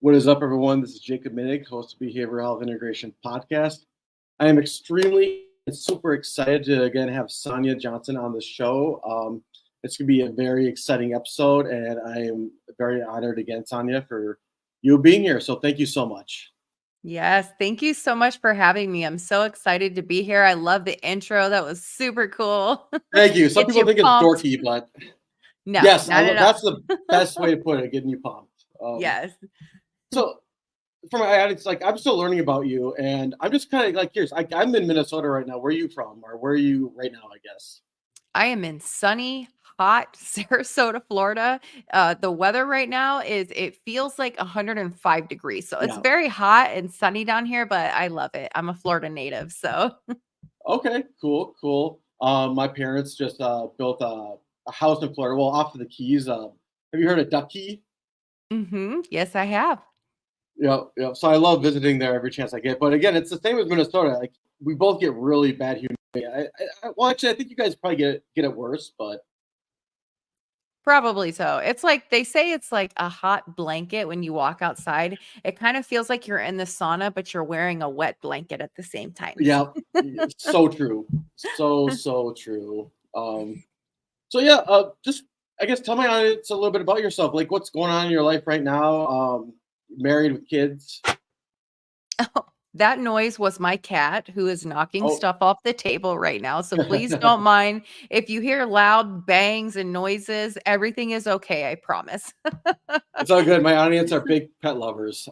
What is up, everyone? This is Jacob Minnig, host of Behavioral Health Integration Podcast. I am extremely and super excited to again have Sonya Johnson on the show. It's going to be a very exciting episode, and I am very honored again, Sonya, for you being here. So thank you so much. Yes, thank you so much for having me. I'm so excited to be here. I love the intro. That was super cool. Thank you. Some Get people you think it's pumped. dorky, but No, yes, I not love. at That's the best way to put it. Getting you pumped. Um, Yes. so for my audience, like I'm still learning about you, and I'm just kind of like curious. I'm in Minnesota right now. Where are you from, or where are you right now? I guess. I am in sunny, hot Sarasota, Florida. The weather right now it feels like 105 degrees. So it's Yeah. very hot and sunny down here, but I love it. I'm a Florida native. So Okay. Cool. Cool. My parents just built a house in Florida. Well, off of the Keys. Have you heard of Duck Key? yes, I have. Yeah. Yeah. So I love visiting there every chance I get. But again, it's the same as Minnesota. Like we both get really bad humidity. Well, actually, I think you guys probably get it worse. But Probably so. It's like they say it's like a hot blanket when you walk outside. It kind of feels like you're in the sauna, but you're wearing a wet blanket at the same time. yeah, so true. So true. So yeah, just I guess tell my audience a little bit about yourself. Like what's going on in your life right now? Married with kids. That noise was my cat who is knocking Oh, stuff off the table right now. So please don't mind if you hear loud bangs and noises. Everything is okay, I promise. it's all good. My audience are big pet lovers.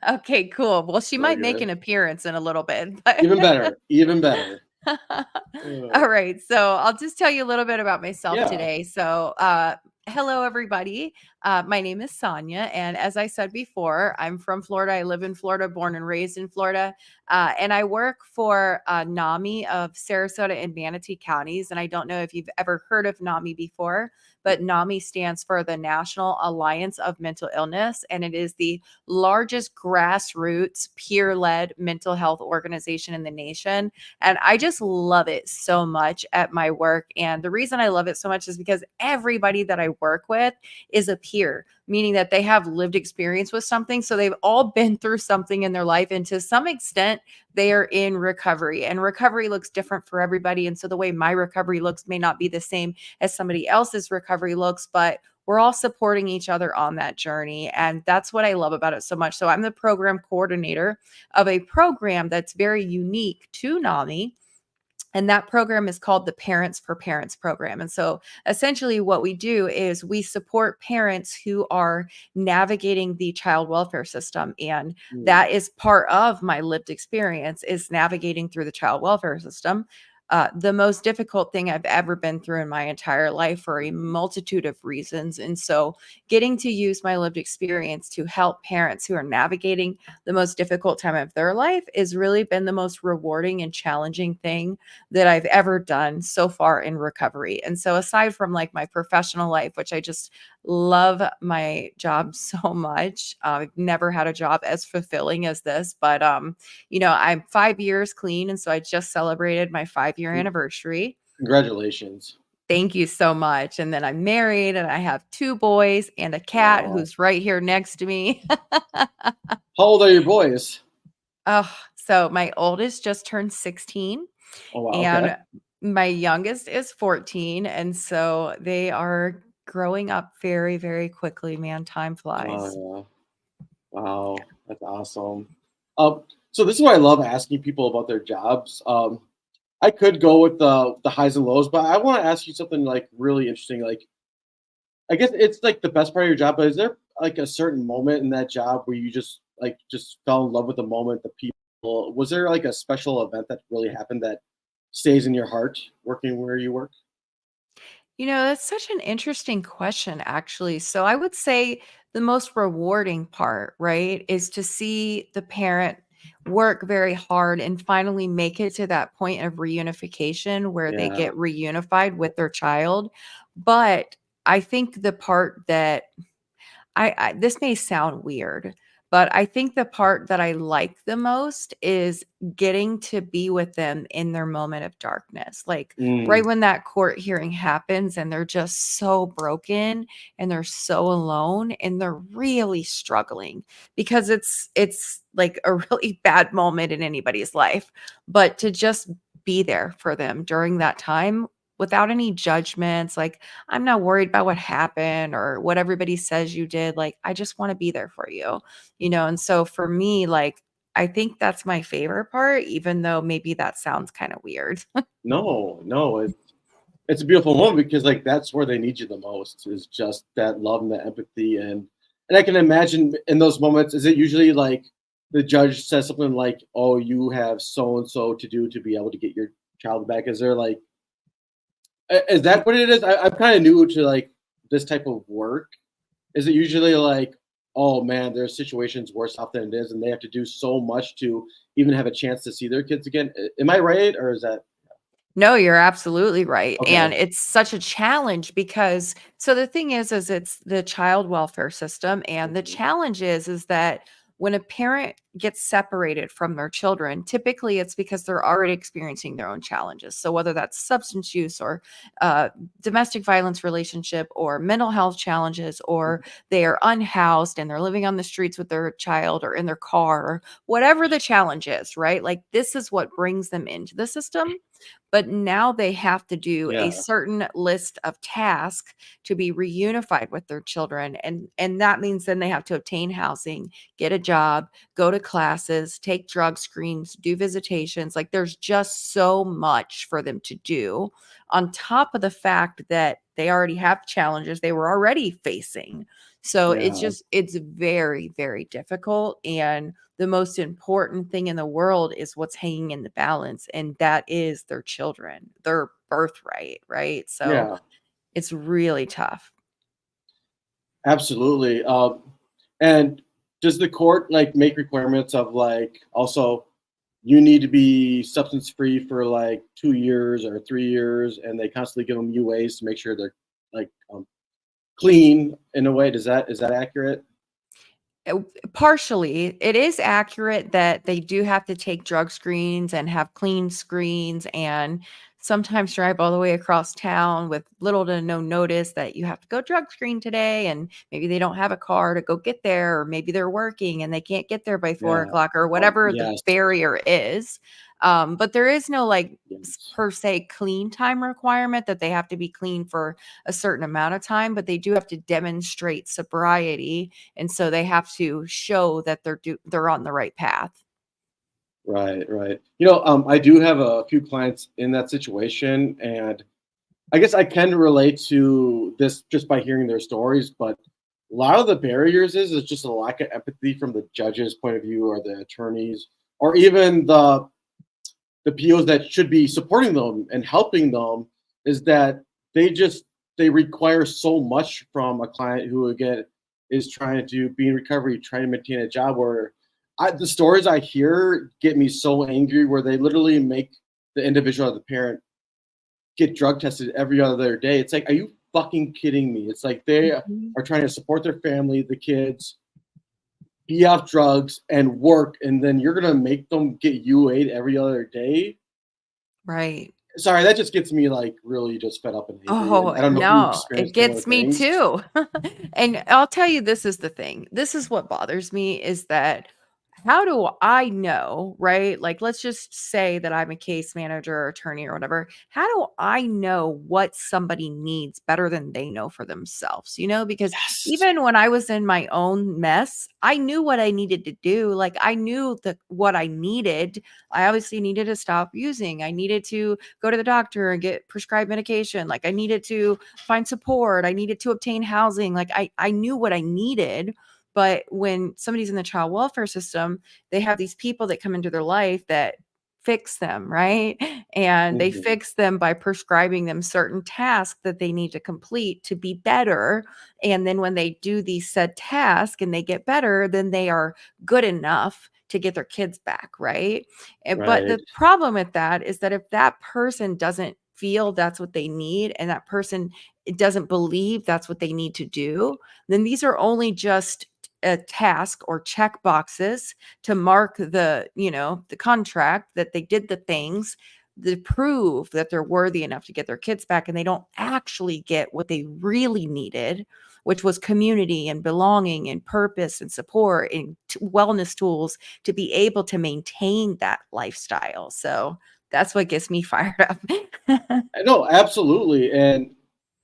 Okay, cool. Well, she So might make good. an appearance in a little bit, but Even better. Even better. All Uh, right. So I'll just tell you a little bit about myself yeah. today. So, hello, everybody. My name is Sonya. And as I said before, I'm from Florida. I live in Florida, born and raised in Florida. And I work for NAMI of Sarasota and Manatee counties. And I don't know if you've ever heard of NAMI before, but NAMI stands for the National Alliance of Mental Illness. And it is the largest grassroots peer led mental health organization in the nation. And I just love it so much at my work. And the reason I love it so much is because everybody that I work with is a peer, meaning that they have lived experience with something. So they've all been through something in their life. And to some extent, they are in recovery. And recovery looks different for everybody. And so the way my recovery looks may not be the same as somebody else's recovery looks, but we're all supporting each other on that journey. And that's what I love about it so much. So I'm the program coordinator of a program that's very unique to NAMI. And that program is called the Parents for Parents program. And so essentially, what we do is we support parents who are navigating the child welfare system. And Mm. that is part of my lived experience is navigating through the child welfare system. The most difficult thing I've ever been through in my entire life for a multitude of reasons. And so, getting to use my lived experience to help parents who are navigating the most difficult time of their life has really been the most rewarding and challenging thing that I've ever done so far in recovery. And so aside from like my professional life, which I just love my job so much, I've never had a job as fulfilling as this, but I'm 5 years clean. And so I just celebrated my 5 year anniversary. Congratulations. Thank you so much. And then I'm married and I have two boys and a cat Wow. who's right here next to me. How old are your boys? Oh, so my oldest just turned 16 Oh wow. Okay. and my youngest is 14. And so they are growing up very, very quickly, man. Time flies. Yeah. Wow. That's awesome. So this is why I love asking people about their jobs. I could go with the highs and lows, but I want to ask you something like really interesting. Like, I guess it's like the best part of your job, but is there like a certain moment in that job where you just fell in love with the moment, the people? Was there like a special event that really happened that stays in your heart working where you work? That's such an interesting question, actually. So I would say the most rewarding part, right, is to see the parent work very hard and finally make it to that point of reunification where they Yeah. get reunified with their child. But I think the part that I this may sound weird, But I think the part that I like the most is getting to be with them in their moment of darkness. Like right Mm, when that court hearing happens and they're just so broken and they're so alone and they're really struggling because it's like a really bad moment in anybody's life. But to just be there for them during that time without any judgments, like I'm not worried about what happened or what everybody says you did. Like I just want to be there for you, and so for me, like, I think that's my favorite part, even though maybe that sounds kind of weird. no, no, it's a beautiful moment because like that's where they need you the most is just that love and that empathy and I can imagine in those moments, is it usually like the judge says something like, "Oh, you have so and so to do to be able to get your child back"? Is there like is that what it is? I'm kind of new to like this type of work. Is it usually like, oh man, there's situations worse off than it is, and they have to do so much to even have a chance to see their kids again? Am I right, or is that No, you're absolutely right, and okay? it's such a challenge because so the thing is it's the child welfare system, and the Mhm. challenge is that when a parent gets separated from their children, typically it's because they're already experiencing their own challenges. So whether that's substance use or domestic violence relationship or mental health challenges, or they are unhoused and they're living on the streets with their child or in their car, or whatever the challenge is, right? Like this is what brings them into the system, but now they have to do a Yeah, certain list of tasks to be reunified with their children, and that means then they have to obtain housing, get a job, go to classes, take drug screens, do visitations. Like there's just so much for them to do on top of the fact that they already have challenges they were already facing. So yeah, it's very, very difficult. And the most important thing in the world is what's hanging in the balance, and that is their children, their birthright, right? So yeah. it's really tough. Absolutely. And does the court like make requirements of like also you need to be substance free for like 2 years or 3 years, and they constantly give them UAs to make sure they're like clean in a way? Is that accurate? Uh, Partially, it is accurate that they do have to take drug screens and have clean screens and sometimes drive all the way across town with little to no notice that you have to go drug screen today. And maybe they don't have a car to go get there, or maybe they're working and they can't get there by four Yeah. o'clock or whatever the Yes. barrier is. But there is no like Yes. per se clean time requirement that they have to be clean for a certain amount of time, but they do have to demonstrate sobriety, and so they have to show that they're on the right path. Right. Right. I do have a few clients in that situation, and I guess I can relate to this just by hearing their stories, but a lot of the barriers is just a lack of empathy from the judge's point of view or the attorneys or even the POs that should be supporting them and helping them is that they require so much from a client who again is trying to be in recovery, trying to maintain a job where the stories I hear get me so angry where they literally make the individual or the parent get drug tested every other day. It's like, are you fucking kidding me? It's like they Mhm. are trying to support their family, the kids, be off drugs and work, and then you're gonna make them get U8 every other day. Right. Sorry, that just gets me like really just fed up and angry. And Oh, I don't know if you've no, it experienced similar gets me things. too. And I'll tell you, this is the thing. This is what bothers me is that how do I know, right? Like, let's just say that I'm a case manager or attorney or whatever. How do I know what somebody needs better than they know for themselves? Because Yes. even when I was in my own mess, I knew what I needed to do. Like, I knew that what I needed. I obviously needed to stop using. I needed to go to the doctor and get prescribed medication. Like, I needed to find support. I needed to obtain housing. Like, I knew what I needed. But when somebody's in the child welfare system, they have these people that come into their life that fix them, right? And they Mhm. fix them by prescribing them certain tasks that they need to complete to be better. And then when they do these said tasks and they get better, then they are good enough to get their kids back, right? But Right. the problem with that is that if that person doesn't feel that's what they need, and that person doesn't believe that's what they need to do, then these are only just a task or check boxes to mark the contract that they did the things to prove that they're worthy enough to get their kids back, and they don't actually get what they really needed, which was community and belonging and purpose and support and wellness tools to be able to maintain that lifestyle. So that's what gets me fired up. I know, absolutely, and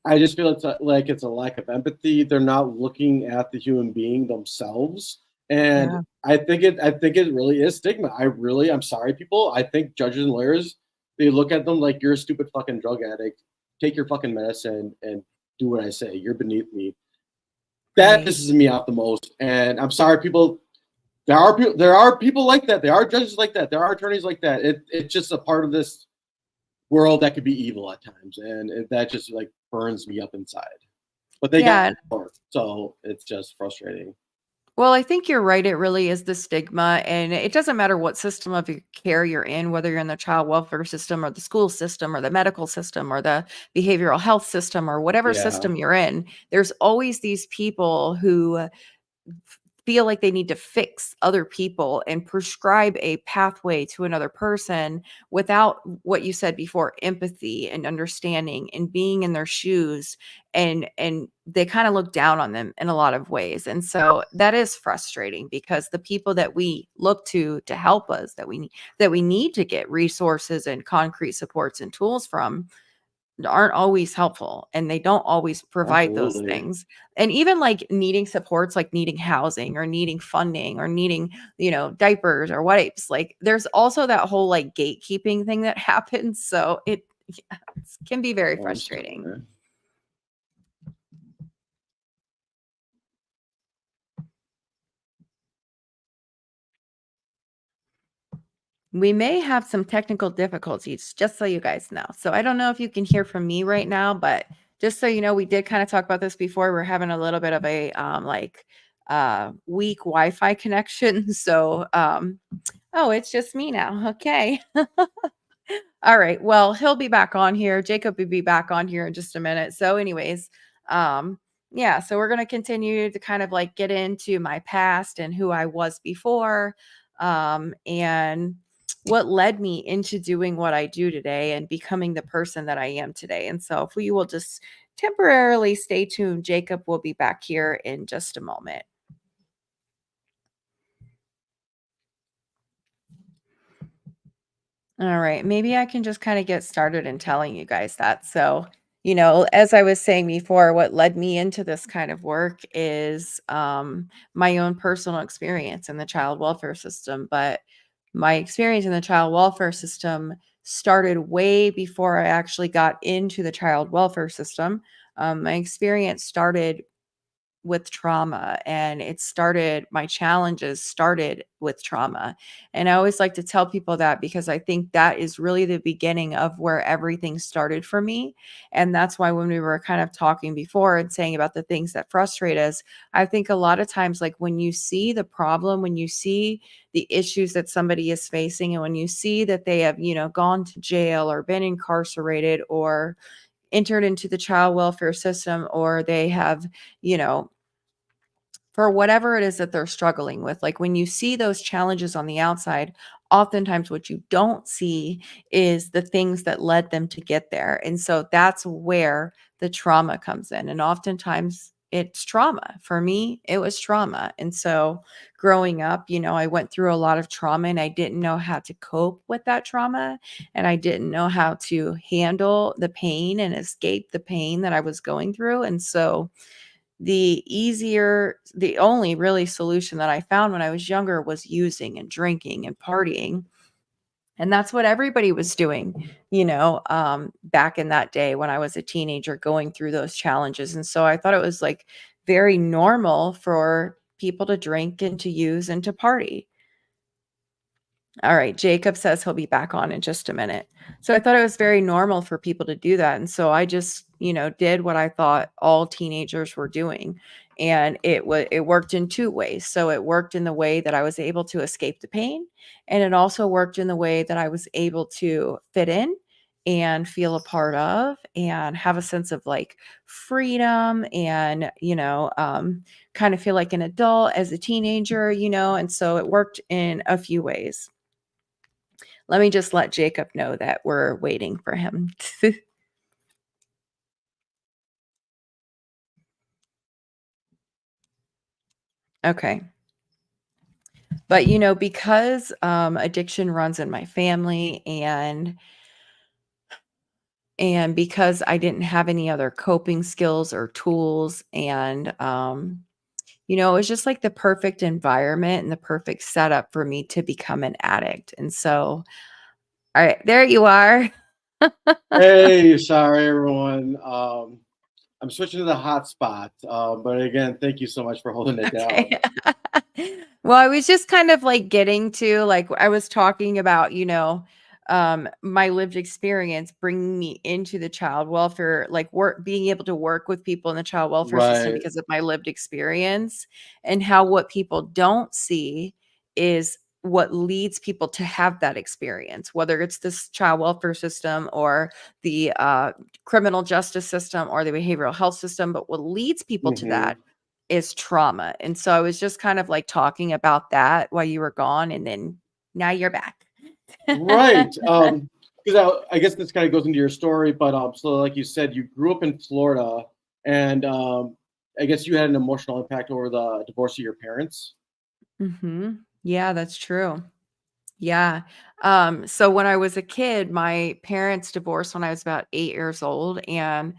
I just feel like it's a lack of empathy. They're not looking at the human being themselves, and Yeah. I think it really is stigma. I'm sorry, people. I think judges and lawyers, they look at them like you're a stupid fucking drug addict. Take your fucking medicine and do what I say. You're beneath me. That Right. pisses me off the most. And I'm sorry, people. There are people like that. There are judges like that. There are attorneys like that. It's just a part of this world that could be evil at times, and that just like burns me up inside. But they got Yeah. more, so it's just frustrating. Well, I think you're right. It really is the stigma. And it doesn't matter what system of care you're in, whether you're in the child welfare system or the school system or the medical system or the behavioral health system or whatever Yeah, system you're in. There's always these people who feel like they need to fix other people and prescribe a pathway to another person without what you said before, empathy and understanding and being in their shoes, and they kind of look down on them in a lot of ways. And so that is frustrating because the people that we look to help us, that we need to get resources and concrete supports and tools from, aren't always helpful, and they don't always provide those absolutely. things. And even like needing supports, like needing housing or needing funding or needing, diapers or wipes, like there's also that whole like gatekeeping thing that happens. So it, yeah, can be very Oh, I'm sorry. frustrating. We may have some technical difficulties, just so you guys know. So I don't know if you can hear from me right now, but just so you know, we did kind of talk about this before. We're having a little bit of a weak Wi-Fi connection. So oh, it's just me now. Okay. All right. Well, he'll be back on here. Jacob will be back on here in just a minute. So, anyways, um, yeah, so we're gonna continue to kind of like get into my past and who I was before, and what led me into doing what I do today and becoming the person that I am today. And so, if you will just temporarily stay tuned, Jacob will be back here in just a moment. All right. Maybe I can just kind of get started in telling you guys that. So, as I was saying before, what led me into this kind of work is my own personal experience in the child welfare system. But my experience in the child welfare system started way before I actually got into the child welfare system. My experience started with trauma, and my challenges started with trauma. And I always like to tell people that because I think that is really the beginning of where everything started for me. And that's why when we were kind of talking before and saying about the things that frustrate us, I think a lot of times, like when you see the problem, when you see the issues that somebody is facing, and when you see that they have, gone to jail or been incarcerated or entered into the child welfare system, or they have, you know for whatever it is that they're struggling with. Like when you see those challenges on the outside, oftentimes what you don't see is the things that led them to get there. And so that's where the trauma comes in. And oftentimes it's trauma. For me, it was trauma. And so growing up, I went through a lot of trauma, and I didn't know how to cope with that trauma. And I didn't know how to handle the pain and escape the pain that I was going through. And so the only really solution that I found when I was younger was using and drinking and partying. And that's what everybody was doing, back in that day when I was a teenager going through those challenges. And so I thought it was like very normal for people to drink and to use and to party. All right, Jacob says he'll be back on in just a minute. So I thought it was very normal for people to do that. And so I just, did what I thought all teenagers were doing. And it worked in two ways. So it worked in the way that I was able to escape the pain, and it also worked in the way that I was able to fit in and feel a part of and have a sense of like freedom and, kind of feel like an adult as a teenager, and so it worked in a few ways. Let me just let Jacob know that we're waiting for him. Okay. But, because addiction runs in my family and because I didn't have any other coping skills or tools and it was just like the perfect environment and the perfect setup for me to become an addict. And so, all right, there you are. Hey, sorry everyone. I'm switching to the hotspot, but again, thank you so much for holding it down. Okay. Well, I was just kind of like getting to like I was talking about, my lived experience bringing me into the child welfare, like work, being able to work with people in the child welfare system Right. because of my lived experience, and how what people don't see is what leads people to have that experience, whether it's this child welfare system or the criminal justice system or the behavioral health system. But what leads people to Hmm. that is trauma. And so I was just kind of like talking about that while you were gone, and then now you're back. Right. Because I guess this kind of goes into your story, but so like you said, you grew up in Florida, and I guess you had an emotional impact over the divorce of your parents. Yeah, that's true. Yeah. So when I was a kid, my parents divorced when I was about 8 years old. And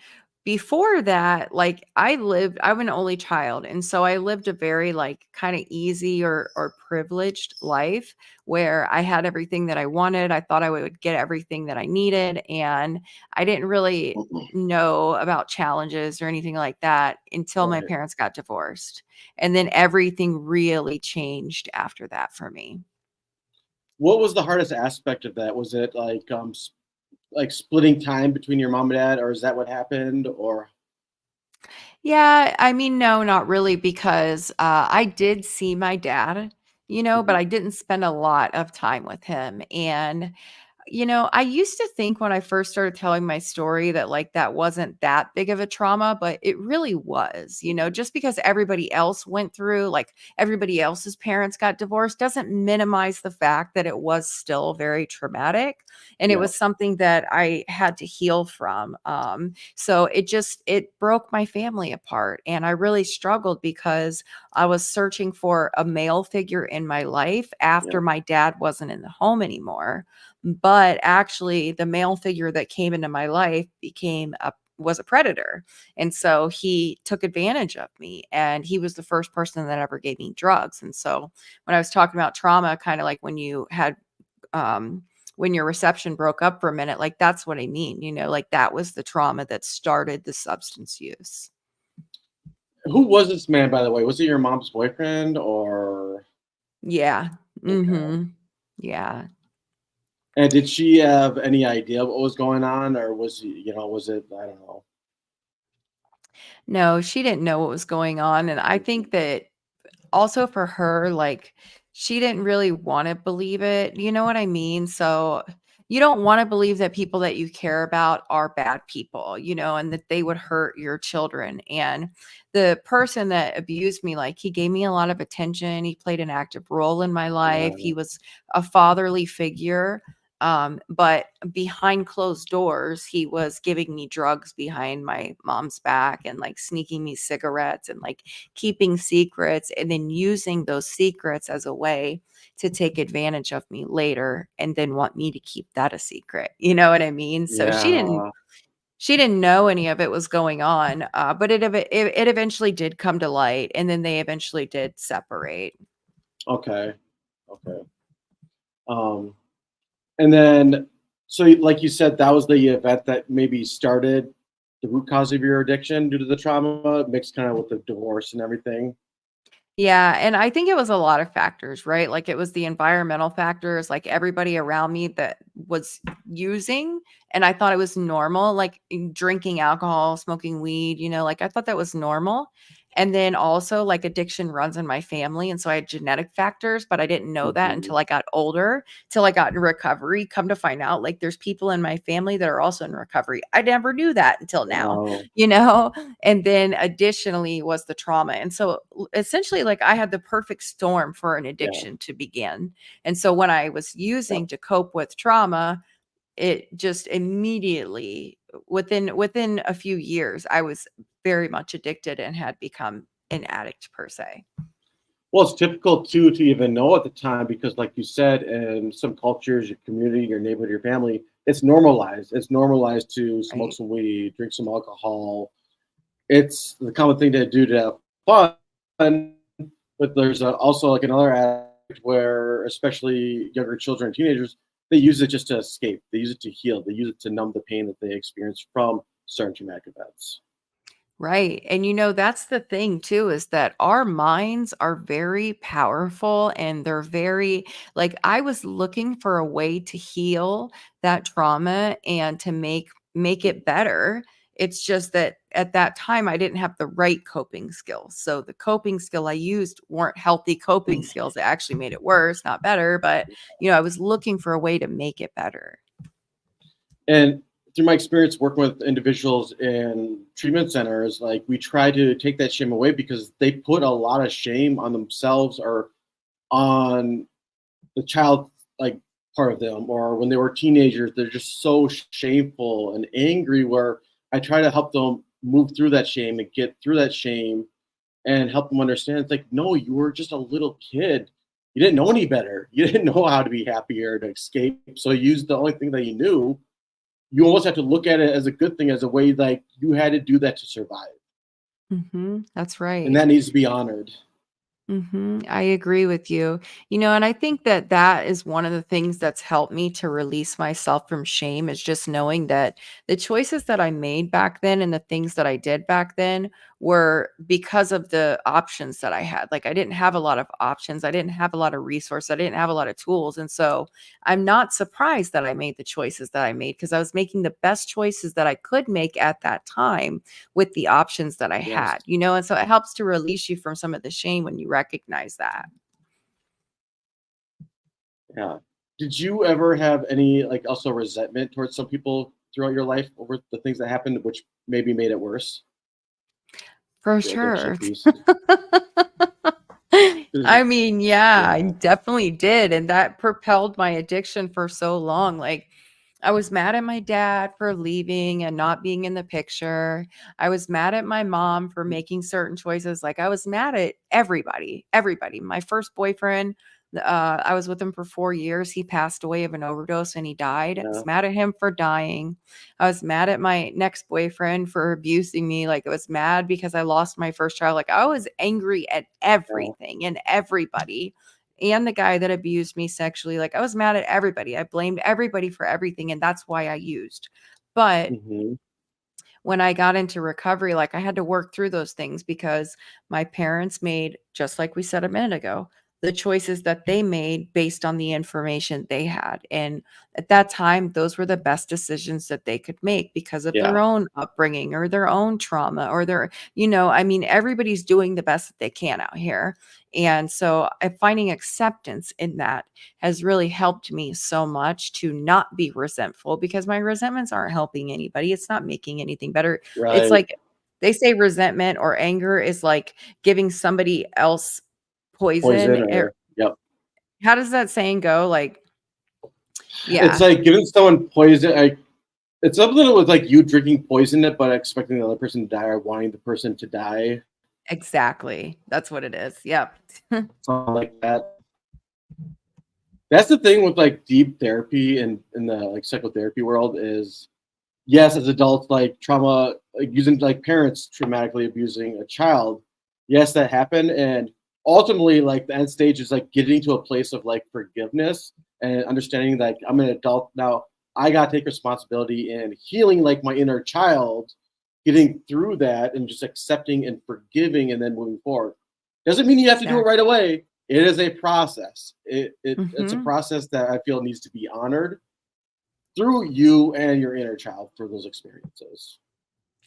before that, like I'm an only child. And so I lived a very like kind of easy or privileged life where I had everything that I wanted. I thought I would get everything that I needed. And I didn't really know about challenges or anything like that until my Right. parents got divorced. And then everything really changed after that for me. What was the hardest aspect of that? Was it like like splitting time between your mom and dad, or is that what happened? Or Yeah, I mean, no, not really, because I did see my dad, but Mhm. I didn't spend a lot of time with him. And I used to think when I first started telling my story that like that wasn't that big of a trauma, but it really was, just because everybody else went through, like everybody else's parents got divorced doesn't minimize the fact that it was still very traumatic. And it Yeah, was something that I had to heal from. So it broke my family apart. And I really struggled because I was searching for a male figure in my life yeah, after my dad wasn't in the home anymore, but actually the male figure that came into my life was a predator. And so he took advantage of me, and he was the first person that ever gave me drugs. And so when I was talking about trauma, kind of like when you had when your reception broke up for a minute, like that's what I mean, like that was the trauma that started the substance use. who was this man, by the way? Was it your mom's boyfriend, or Yeah. okay? Mhm. Yeah. And did she have any idea what was going on, or was it, I don't know. No, she didn't know what was going on, and I Mhm. think that also for her, like, she didn't really wanna believe it, you know what I mean? So, you don't wanna believe that people that you care about are bad people, and that they would hurt your children. And the person that abused me, like, he gave me a lot of attention, he played an active role in my life, he was a fatherly figure, but behind closed doors, he was giving me drugs behind my mom's back and, like, sneaking me cigarettes and, like, keeping secrets and then using those secrets as a way to take advantage of me later and then want me to keep that a secret. You know what I mean? So Yeah. she didn't know any of it was going on, but it eventually did come to light, and then they eventually did separate. Okay. Okay. Um, and then, so like you said, that was the event that maybe started the root cause of your addiction due to the trauma, mixed kind of with the divorce and everything. Yeah, and I think it was a lot of factors, right? Like, it was the environmental factors, like, everybody around me that was using, and I thought it was normal, like, drinking alcohol, smoking weed, like, I thought that was normal, And then also, like, addiction runs in my family, and so I had genetic factors, but I didn't know that Hmm. until I got older, till I got in recovery. Come to find out, like, there's people in my family that are also in recovery. I never knew that until now, Wow. you know? And then additionally was the trauma. And so essentially, like, I had the perfect storm for an Yeah. addiction to begin. And so when I was Yeah. using to cope with trauma, it just immediately within a few years, I was very much addicted and had become an addict per se. Well, it's typical too to even know at the time because, like you said, in some cultures, your community, your neighborhood, your family, it's normalized. It's normalized to smoke Right. some weed, drink some alcohol. It's the common thing to do to have fun. But there's also like another aspect where, especially younger children and teenagers, they use it just to escape. They use it to heal. They use it to numb the pain that they experience from certain traumatic events. Right. And that's the thing too, is that our minds are very powerful and they're very, like, I was looking for a way to heal that trauma and to make it better. It's just that at that time I didn't have the right coping skills. So the coping skill I used weren't healthy coping skills. It actually made it worse, not better, but I was looking for a way to make it better. And through my experience working with individuals in treatment centers, like we try to take that shame away because they put a lot of shame on themselves or on the child, like part of them, or when they were teenagers, they're just so shameful and angry. Where I try to help them move through that shame and get through that shame and help them understand it's like, no, you were just a little kid. You didn't know any better. You didn't know how to be happy or to escape. So you used the only thing that you knew. You almost have to look at it as a good thing, as a way like you had to do that to survive, That's and right. that needs to be honored. I agree with you. And I think that that is one of the things that's helped me to release myself from shame is just knowing that the choices that I made back then and the things that I did back then were because of the options that I had. Like, I didn't have a lot of options. I didn't have a lot of resources. I didn't have a lot of tools. And so I'm not surprised that I made the choices that I made because I was making the best choices that I could make at that time with the options that I Yes. had, and so it helps to release you from some of the shame when you recognize that. Yeah. Did you ever have any, like, also resentment towards some people throughout your life over the things that happened, which maybe made it worse? For The addiction sure. piece. 'Cause- I mean, yeah, I yeah. definitely did, and that propelled my addiction for so long. Like, I was mad at my dad for leaving and not being in the picture. I was mad at my mom for making certain choices. Like, I was mad at everybody, everybody. My first boyfriend, I was with him for 4 years. He passed away of an overdose and he died. I Yeah. was mad at him for dying. I was mad at my next boyfriend for abusing me. Like, I was mad because I lost my first child. Like, I was angry at Yeah. everything and everybody and the guy that abused me sexually. Like, I was mad at everybody. I blamed everybody for everything, and that's why I used. But Hmm. when I got into recovery, like, I had to work through those things because my parents made, just like we said a minute ago, the choices that they made based on the information they had. And at that time, those were the best decisions that they could make because of their Yeah. own upbringing or their own trauma or I mean, everybody's doing the best that they can out here. And so finding acceptance in that has really helped me so much to not be resentful because my resentments aren't helping anybody. It's not making anything better. It's Right. like they say resentment or anger is like giving somebody else poison. Poison or yep. How does that saying go? Like, It's yeah, like giving someone poison. It's something with like you drinking poison it, but expecting the other person to die or wanting the person to die, exactly. That's what it is. Yep. something like that. That's the thing with like deep therapy and in the like psychotherapy world is, yes, as adults, like trauma, like using like parents traumatically abusing a child, yes, that happened, and ultimately, like the end stage is like getting to a place of like forgiveness and understanding that like, I'm an adult now. I gotta take responsibility and healing like my inner child, getting through that and just accepting and forgiving and then moving forward. Doesn't mean you have to do it right Exactly. away. It is a process. It's a Hmm. process that I feel needs to be honored through you and your inner child for those experiences.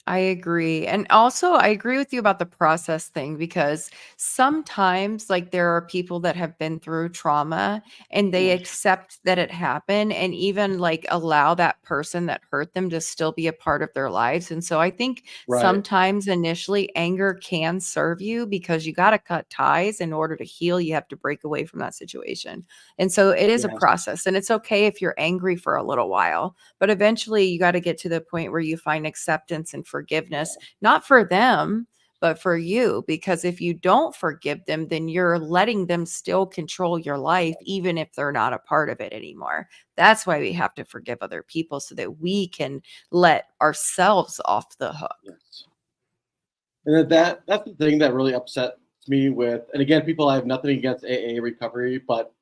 I agree. And also, I agree with you about the process thing because sometimes, like, there are people that have been through trauma and they Yeah. accept that it happened and even like allow that person that hurt them to still be a part of their lives. And so I think Right. sometimes initially anger can serve you because you got to cut ties in order to heal. You have to break away from that situation. And so it is a Yes. process. And it's okay if you're angry for a little while, but eventually you got to get to the point where you find acceptance and forgiveness, not for them, but for you. Because if you don't forgive them, then you're letting them still control your life, even if they're not a part of it anymore. That's why we have to forgive other people so that we can let ourselves off the hook. Yes. And Yeah. that's the thing that really upsets me with, and again, people, I have nothing against AA recovery, but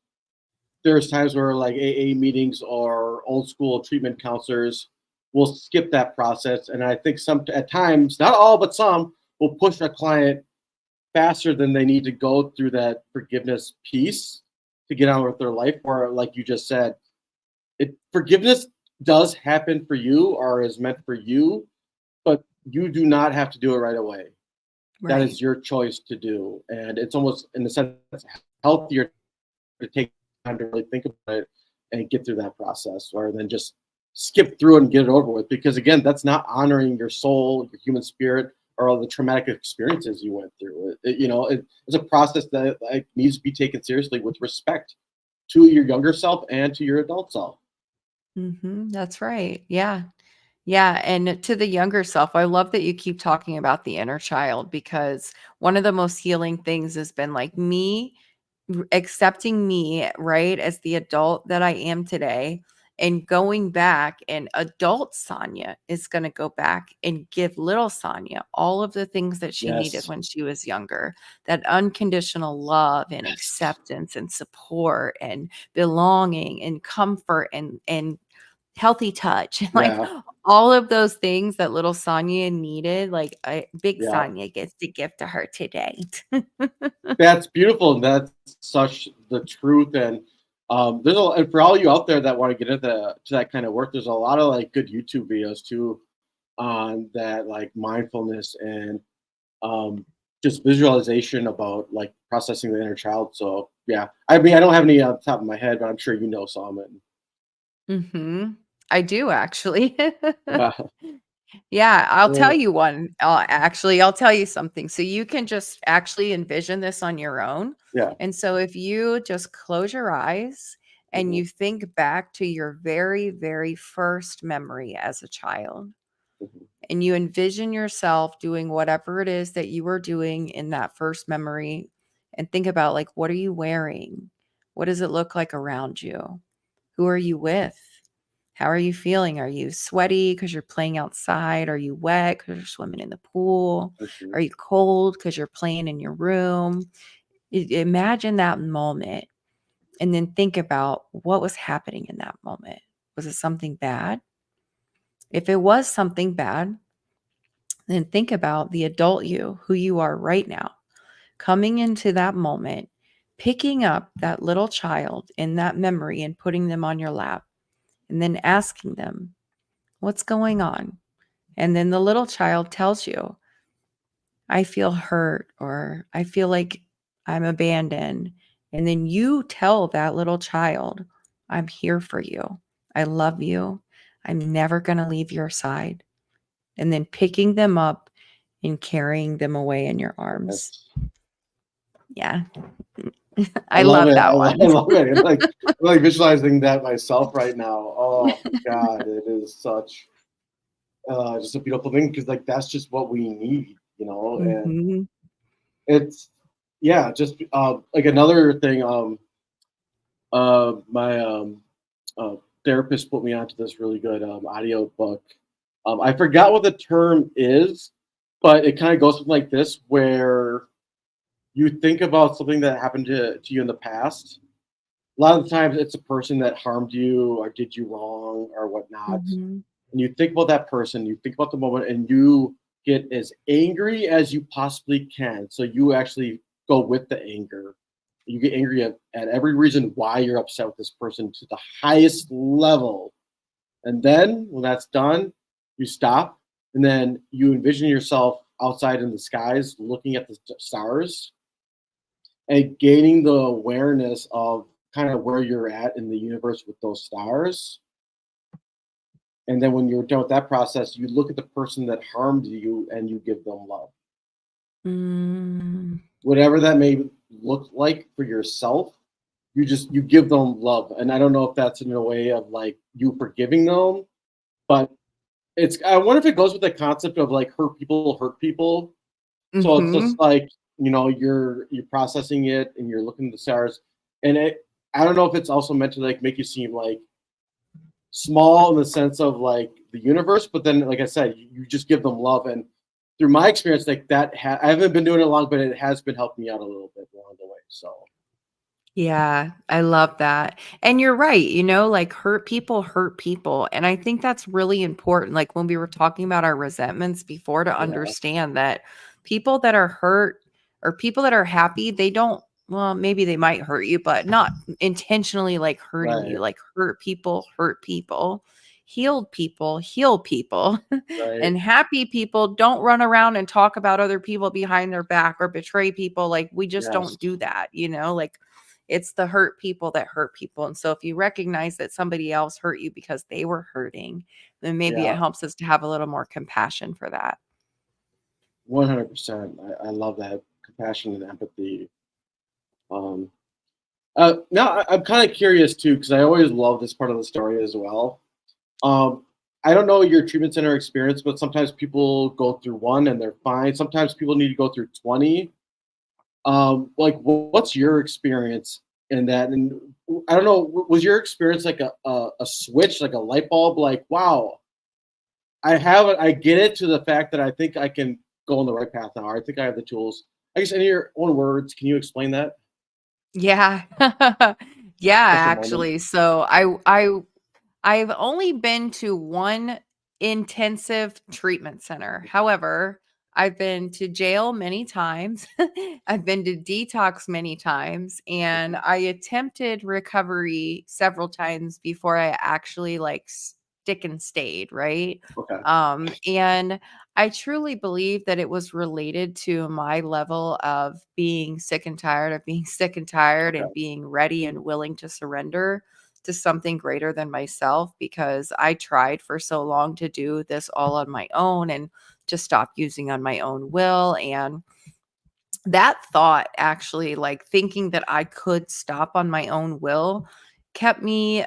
there's times where like AA meetings or old school treatment counselors will skip that process. And I think some at times, not all, but some will push a client faster than they need to go through that forgiveness piece to get on with their life. Or like you just said, it forgiveness does happen for you or is meant for you, but you do not have to do it right away. That Right. is your choice to do. And it's almost in the sense healthier to take time to really think about it and get through that process rather than just skip through it and get it over with. Because again, that's not honoring your soul, your human spirit, or all the traumatic experiences you went through. It's a process that like, needs to be taken seriously with respect to your younger self and to your adult self. That's right. Yeah. Yeah, and to the younger self, I love that you keep talking about the inner child because one of the most healing things has been like me accepting me, right, as the adult that I am today and going back and adult Sonya is going to go back and give little Sonya all of the things that she needed Yes. when she was younger. That unconditional love and Yes. acceptance and support and belonging and comfort and healthy touch, like, Yeah. all of those things that little Sonya needed, like, big Yeah. Sonya gets to give to her today. That's beautiful. And that's such the truth. And and for all you out there that want to get into to that kind of work, there's a lot of like good YouTube videos too on that, like mindfulness and um, just visualization about like processing the inner child. So yeah, I mean, I don't have any on the top of my head, but I'm sure you know some. And Mhm. I do actually. yeah, Yeah, I'll tell uh, you one. Actually, I'll tell you something. So you can just actually envision this on your own. yeah, And so if you just close your eyes and mhm, you think back to your very, very first memory as a child, mhm, and you envision yourself doing whatever it is that you were doing in that first memory, and think about, like, what are you wearing? What does it look like around you? Who are you with? How are you feeling? Are you sweaty because you're playing outside? Are you wet because you're swimming in the pool? mhm. Are you cold because you're playing in your room? Imagine that moment and then think about what was happening in that moment. Was it something bad? If it was something bad, then think about the adult you, who you are right now, coming into that moment, picking up that little child in that memory and putting them on your lap, and then asking them, what's going on? And then the little child tells you, I feel hurt or I feel like I'm abandoned. And then you tell that little child, I'm here for you. I love you. I'm never going to leave your side. And then picking them up and carrying them away in your arms. That's Yeah. I I love love it. that one. I love it. And like I'm like visualizing that myself right now. Oh God, it is such just a beautiful thing because like that's just what we need, and Mhm. it's yeah, just like another thing. My uh, therapist put me onto this really good audio book. I forgot what the term is, but it kind of goes something like this, where you think about something that happened to you in the past. A lot of the times, it's a person that harmed you or did you wrong or whatnot, Mhm. and you think about that person, you think about the moment, and you get as angry as you possibly can. So you actually go with the anger. You get angry at every reason why you're upset with this person to the highest level. And then when that's done, you stop and then you envision yourself outside in the skies looking at the stars and gaining the awareness of kind of where you're at in the universe with those stars. And then when you're done with that process, you look at the person that harmed you and you give them love. Mm. Whatever that may look like for yourself, you give them love. And I don't know if that's in a way of like you forgiving them, but I wonder if it goes with the concept of like hurt people. So it's just Mhm. like, you're processing it and you're looking at the stars. And I don't know if it's also meant to like make you seem like small in the sense of like the universe, but then like I said, you just give them love. And through my experience, like that I haven't been doing it long, but it has been helping me out a little bit along the way. So Yeah, I love that. And you're right, like hurt people. And I think that's really important. Like when we were talking about our resentments before, to yeah, understand that people that are hurt or people that are happy, they don't, well, maybe they might hurt you, but not intentionally like hurting you. right, Like hurt people, hurt people. Healed people, heal people. right, And happy people don't run around and talk about other people behind their back or betray people. Like we just yes, don't do that. Like it's the hurt people that hurt people. And so if you recognize that somebody else hurt you because they were hurting, then maybe it yeah, helps us to have a little more compassion for that. 100%. I love that compassion and empathy. Um, Now I'm kind of curious too because I always love this part of the story as well. Um, I don't know your treatment center experience, but sometimes people go through one and they're fine. Sometimes people need to go through 20. Like, what's your experience in that? And I don't know, was your experience like a switch, like a light bulb? Like, wow, I have it. I get it to the fact that I think I can go on the right path now. I think I have the tools. I guess in your own words, can you explain that? Yeah. Yeah, Special moment. actually. So I've only been to one intensive treatment center. However, I've been to jail many times. I've been to detox many times, and Mhm. I attempted recovery several times before I actually like stick and stayed, right? Okay. And I truly believe that it was related to my level of being sick and tired of being sick and tired Okay. and being ready and willing to surrender to something greater than myself, because I tried for so long to do this all on my own and to stop using on my own will. And that thought, actually, like thinking that I could stop on my own will, kept me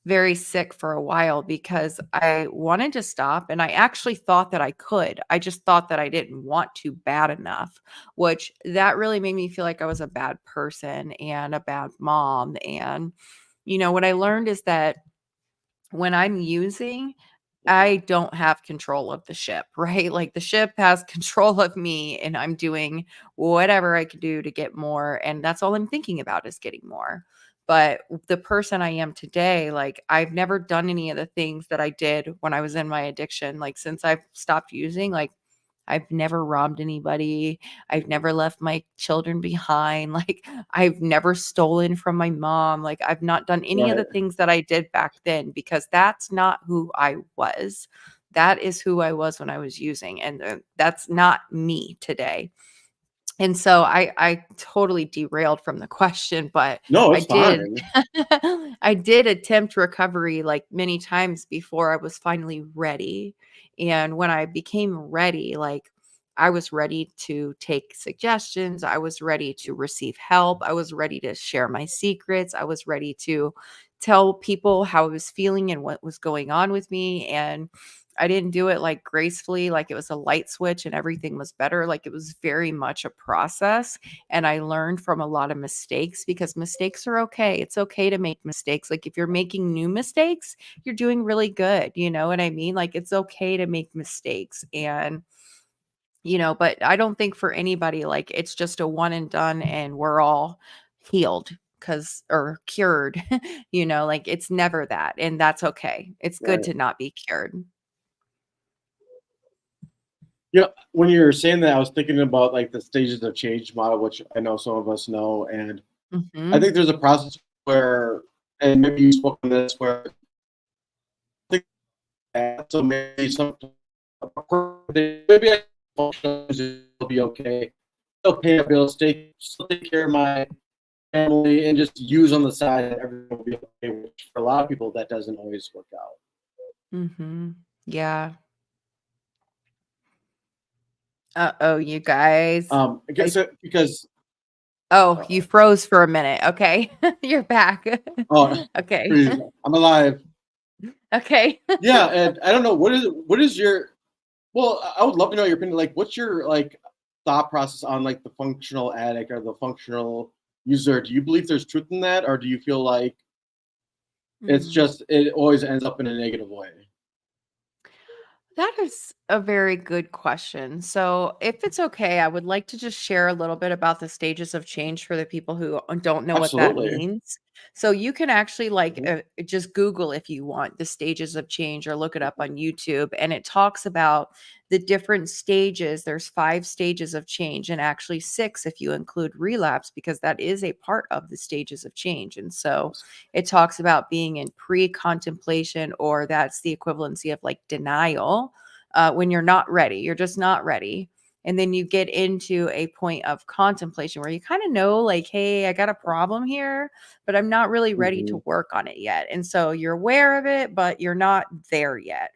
very sick for a while, because I wanted to stop and I actually thought that I could. I just thought that I didn't want to bad enough, which that really made me feel like I was a bad person and a bad mom. And what I learned is that when I'm using, Mhm. I don't have control of the ship, right? Like the ship has control of me and I'm doing whatever I can do to get more. And that's all I'm thinking about is getting more. But the person I am today, like I've never done any of the things that I did when I was in my addiction. Like since I've stopped using, like I've never robbed anybody. I've Mhm. never left my children behind. Like, I've never stolen from my mom. Like, I've not done any of the Right. things that I did back then, because that's not who I was. That is who I was when I was using. And that's not me today. And so I totally derailed from the question, but No, I it's did fine. I did attempt recovery like many times before I was finally ready. And when I became ready, like I was ready to take suggestions, I was ready to receive help, I was ready to share my secrets, I was ready to tell people how I was feeling and what was going on with me. And I didn't do it like gracefully, like it was a light switch and everything was better. Like it was very much a process. And I learned from a lot of mistakes, because mistakes are okay. It's okay to make mistakes. Like if you're making new mistakes, you're doing really good. You know what I mean? Like it's okay to make mistakes. And, but I don't think for anybody, like it's just a one and done and we're all healed or cured, like it's never that. And that's okay. It's good Right. to not be cured. When you were saying that, I was thinking about like the stages of change model, which I know some of us know, and I Mhm. think there's a process where, and maybe you spoke on this, where I think that, so maybe some maybe I will be okay. Still pay my bills, still take care of my family, and just use on the side, and everything will be okay. Which for a lot of people, that doesn't always work out. Yeah. Uh-oh, you guys. I Because Oh, you uh, froze for a minute. Okay. You're back. oh, Okay. I'm alive. Okay. Yeah, and I don't know what is your well, I would love to know your opinion. Like, what's your like thought process on like the functional addict or the functional user? Do you believe there's truth in that, or do you feel like Hmm. it always ends up in a negative way? That is a very good question. So, if it's okay, I would like to just share a little bit about the stages of change for the people who don't know what that Absolutely. means. So, you can actually Mhm, just Google if you want the stages of change or look it up on YouTube. And it talks about the different stages. There's 5 stages of change, and actually 6 if you include relapse, because that is a part of the stages of change. And so, yes. it talks about being in pre-contemplation, or that's the equivalency of like denial, when you're not ready. You're just not ready. And then you get into a point of contemplation where you kind of know, like, hey, I got a problem here, but I'm not really ready Hmm. to work on it yet. And so you're aware of it, but you're not there yet.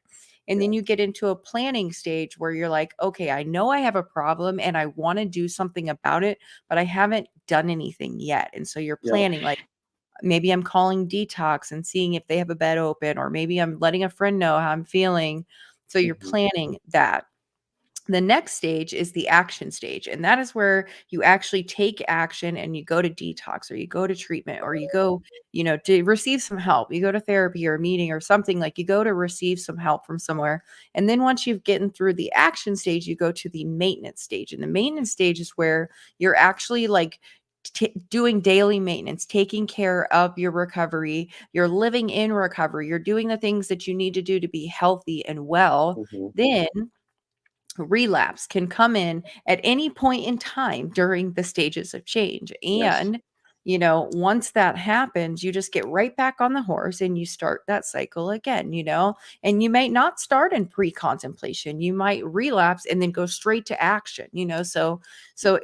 And then Yeah. you get into a planning stage where you're like, okay, I know I have a problem and I want to do something about it, but I haven't done anything yet. And so you're Yeah. planning, like, maybe I'm calling detox and seeing if they have a bed open, or maybe I'm letting a friend know how I'm feeling. So you're Hmm. planning that. The next stage is the action stage. And that is where you actually take action and you go to detox, or you go to treatment, or you go, to receive some help. You go to therapy or a meeting or something, like you go to receive some help from somewhere. And then once you've gotten through the action stage, you go to the maintenance stage. And the maintenance stage is where you're actually like doing daily maintenance, taking care of your recovery. You're living in recovery. You're doing the things that you need to do to be healthy and well. Hmm. Then relapse can come in at any point in time during the stages of change. Yes. And, once that happens, you just get right back on the horse and you start that cycle again. And you may not start in pre-contemplation. You might relapse and then go straight to action. So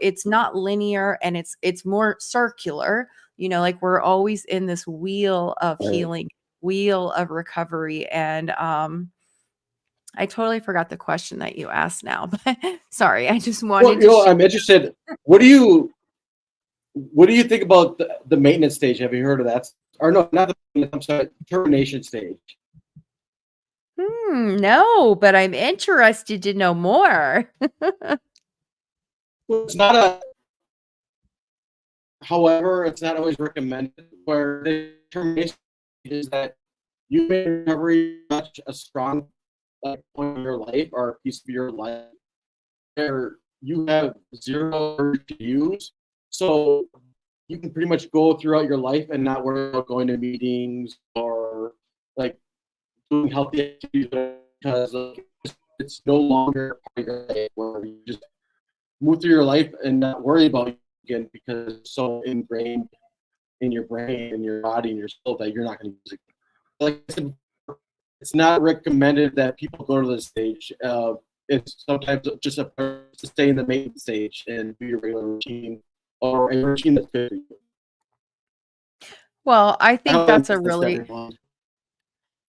it's not linear, and it's more circular, like we're always in this wheel of Right. healing, wheel of recovery. And I totally forgot the question that you asked now, but sorry, I just Well, wanted to share. I'm interested. What do you think about the maintenance stage? Have you heard of that? Or no, not the maintenance, I'm sorry, termination stage. No, but I'm interested to know more. Well, it's not a however, it's not always recommended. Where the termination is that you may recovery such a strong like point in your life or a piece of your life where you have zero urge to use. So you can pretty much go throughout your life and not worry about going to meetings or like doing healthy activities because like, it's no longer part of your life where you just move through your life and not worry about it again because it's so ingrained in your brain and your body and your soul that you're not going to use it. Like I said, it's not recommended that people go to this stage. It's sometimes just to stay in the maintenance stage and do your regular routine or a routine that's good for you. Well, I I think hope that that's a makes sense to really everyone.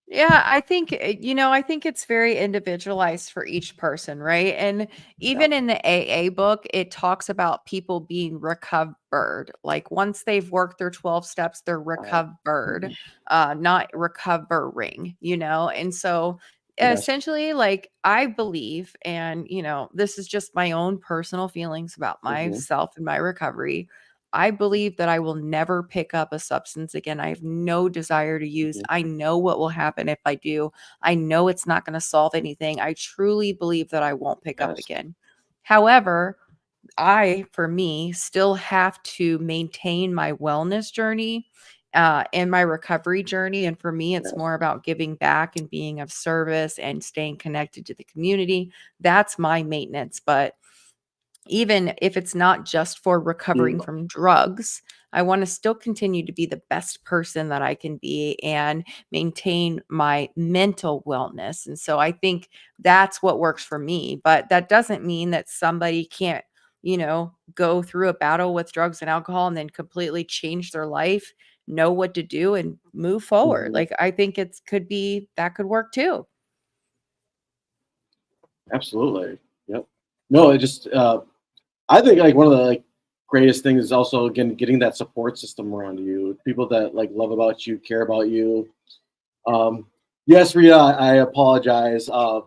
Yeah, I think, I think it's very individualized for each person, right? And Yeah. even in the AA book, it talks about people being recovered. Like once they've worked their 12 steps, they're Uh, recovered, not recovering. And so yes. essentially, like I believe, and this is just my own personal feelings about Hmm. myself and my recovery. I believe that I will never pick up a substance again. I have no desire to use. Hmm. I know what will happen if I do. I know it's not going to solve anything. I truly believe that I won't pick up Yes. again. However, for me, still have to maintain my wellness journey and my recovery journey. And for me, it's Yes. more about giving back and being of service and staying connected to the community. That's my maintenance. But even if it's not just for recovering Mm, from drugs, I want to still continue to be the best person that I can be and maintain my mental wellness. And so I think that's what works for me. But that doesn't mean that somebody can't, go through a battle with drugs and alcohol and then completely change their life, know what to do and move forward. Mhm. Like I think it's could be that could work too. Absolutely. Yep. No, it just I think like one of the like greatest things is also again getting that support system around you, people that like love about you, care about you. Um, yes, Rita, I apologize. Uh,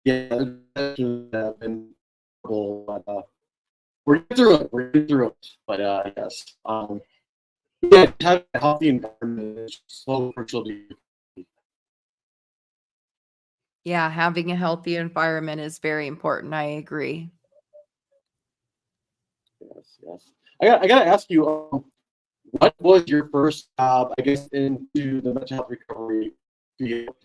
yeah, have been horrible, but we're getting through it. We're getting through it. But yes, yeah, having a healthy environment is so crucial to you. Yeah, having a healthy environment is very important. I agree. Yes, yes. I got to ask you, what was your first job? I guess into the mental health recovery field.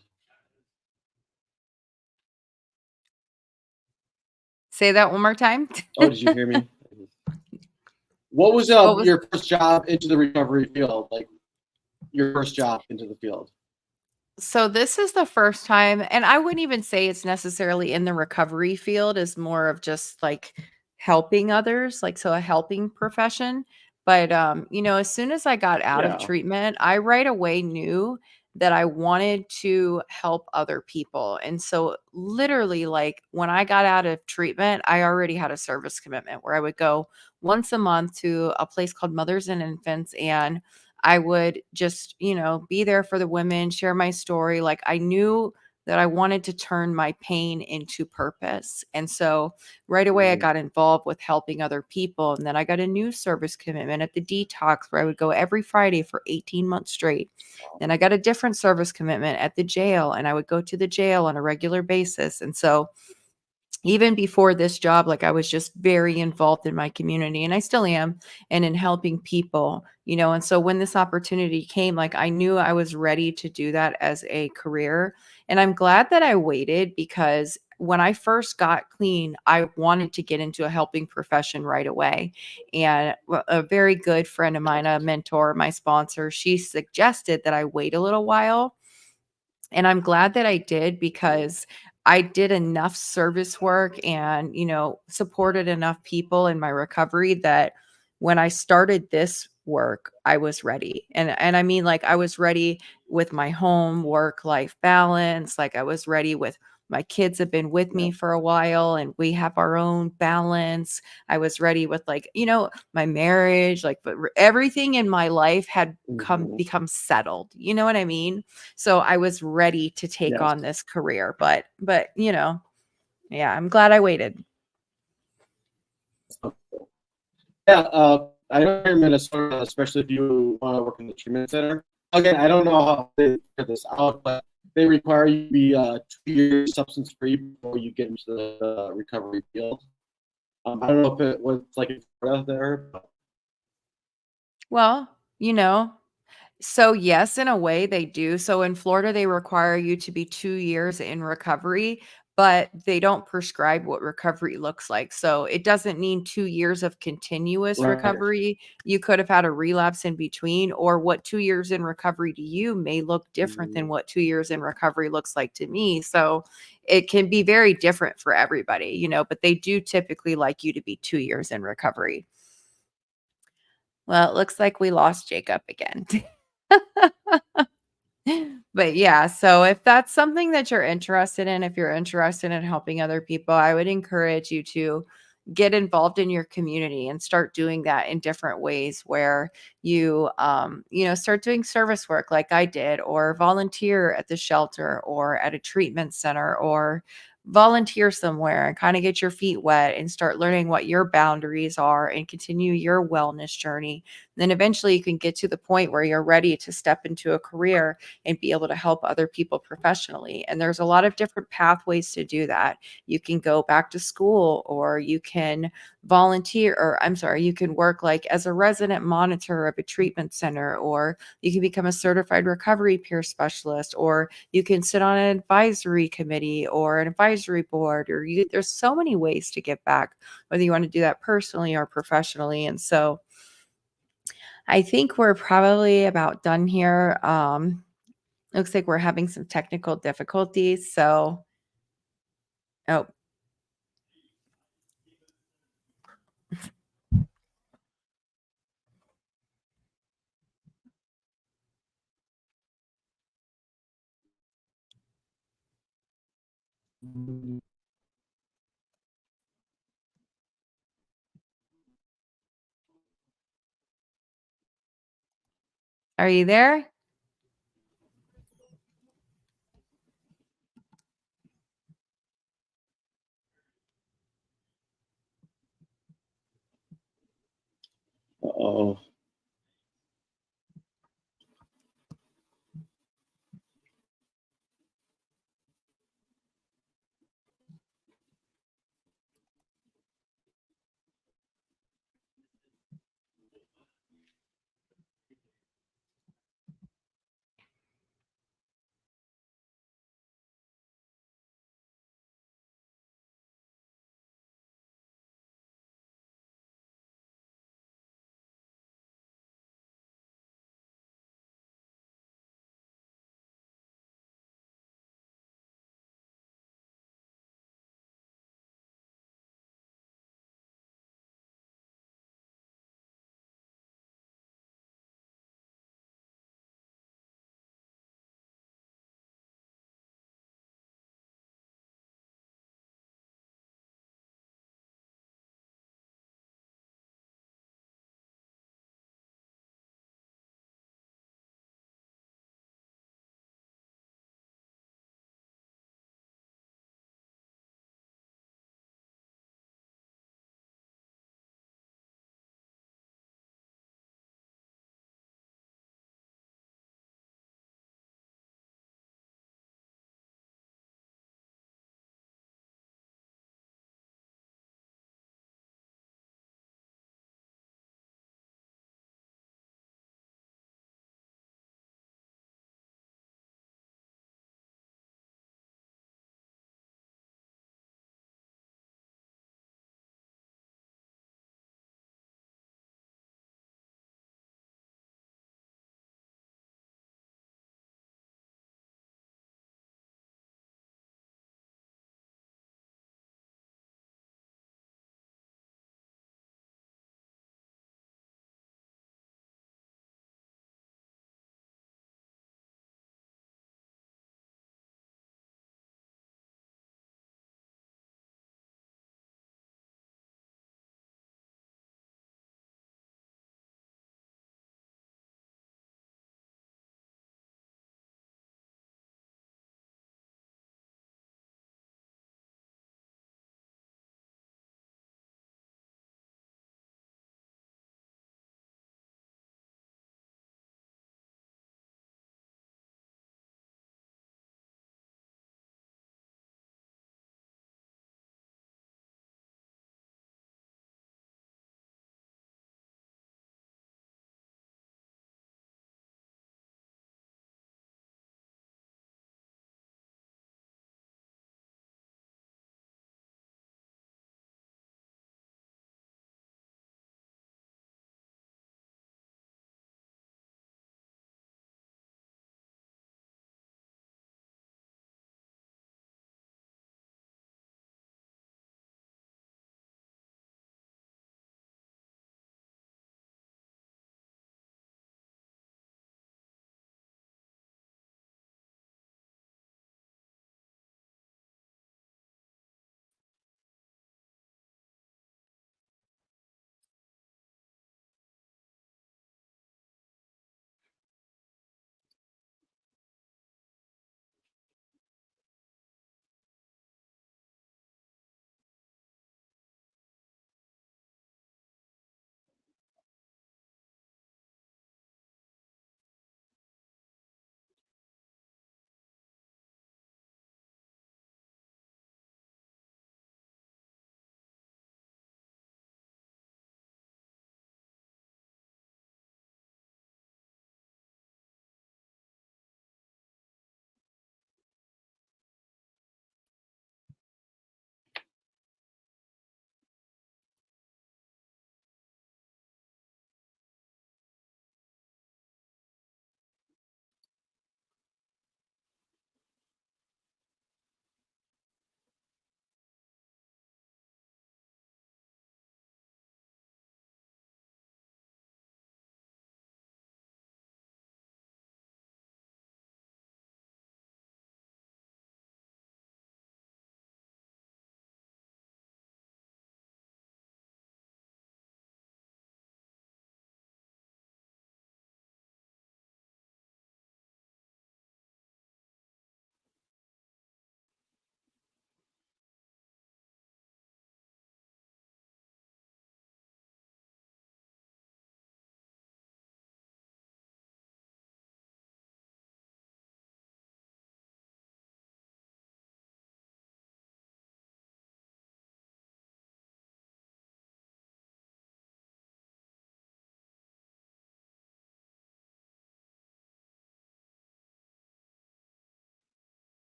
Say that one more time. Oh, did you hear me? What was What was your first job into the recovery field? Like your first job into the field? So this is the first time, and I wouldn't even say it's necessarily in the recovery field, is more of just like helping others, like so a helping profession. But as soon as I got out of Yeah. treatment, I right away knew that I wanted to help other people. And so literally like when I got out of treatment, I already had a service commitment where I would go once a month to a place called Mothers and Infants, and I would just, be there for the women, share my story. Like I knew that I wanted to turn my pain into purpose. And so right away I Mhm. got involved with helping other people. And then I got a new service commitment at the detox where I would go every Friday for 18 months straight. Then I got a different service commitment at the jail and I would go to the jail on a regular basis. And so even before this job, like I was just very involved in my community and I still am and in helping people, and so when this opportunity came, like I knew I was ready to do that as a career. And I'm glad that I waited because when I first got clean, I wanted to get into a helping profession right away. And a very good friend of mine, a mentor, my sponsor, she suggested that I wait a little while, and I'm glad that I did because I did enough service work and, supported enough people in my recovery that when I started this work, I was ready. And I mean like I was ready with my home work life balance, like I was ready with my kids have been with Yeah. me for a while and we have our own balance. I was ready with like, my marriage, like but everything in my life had come Mhm. become settled. You know what I mean? So I was ready to take Yes. on this career, but yeah, I'm glad I waited. Yeah. I know here in Minnesota, especially if you want to work in the treatment center. Again, I don't know how they figure this out, but they require you to be 2 years substance free before you get into the recovery field. I don't know if it was like in Florida there, but Well, so yes, in a way they do. So in Florida, they require you to be 2 years in recovery, but they don't prescribe what recovery looks like. So it doesn't mean 2 years of continuous right. recovery. You could have had a relapse in between, or what 2 years in recovery to you may look different than Mhm. what 2 years in recovery looks like to me. So it can be very different for everybody, but they do typically like you to be 2 years in recovery. Well, it looks like we lost Jacob again. But yeah, so if that's something that you're interested in, if you're interested in helping other people, I would encourage you to get involved in your community and start doing that in different ways where you start doing service work like I did, or volunteer at the shelter or at a treatment center, or volunteer somewhere and kind of get your feet wet and start learning what your boundaries are and continue your wellness journey. Then eventually you can get to the point where you're ready to step into a career and be able to help other people professionally. And there's a lot of different pathways to do that. You can go back to school, or you can volunteer, or I'm sorry, you can work like as a resident monitor of a treatment center, or you can become a certified recovery peer specialist, or you can sit on an advisory committee or an advisory board, or there's so many ways to give back, whether you want to do that personally or professionally. And so I think we're probably about done here. Looks like we're having some technical difficulties. So, oh, are you there? Oh.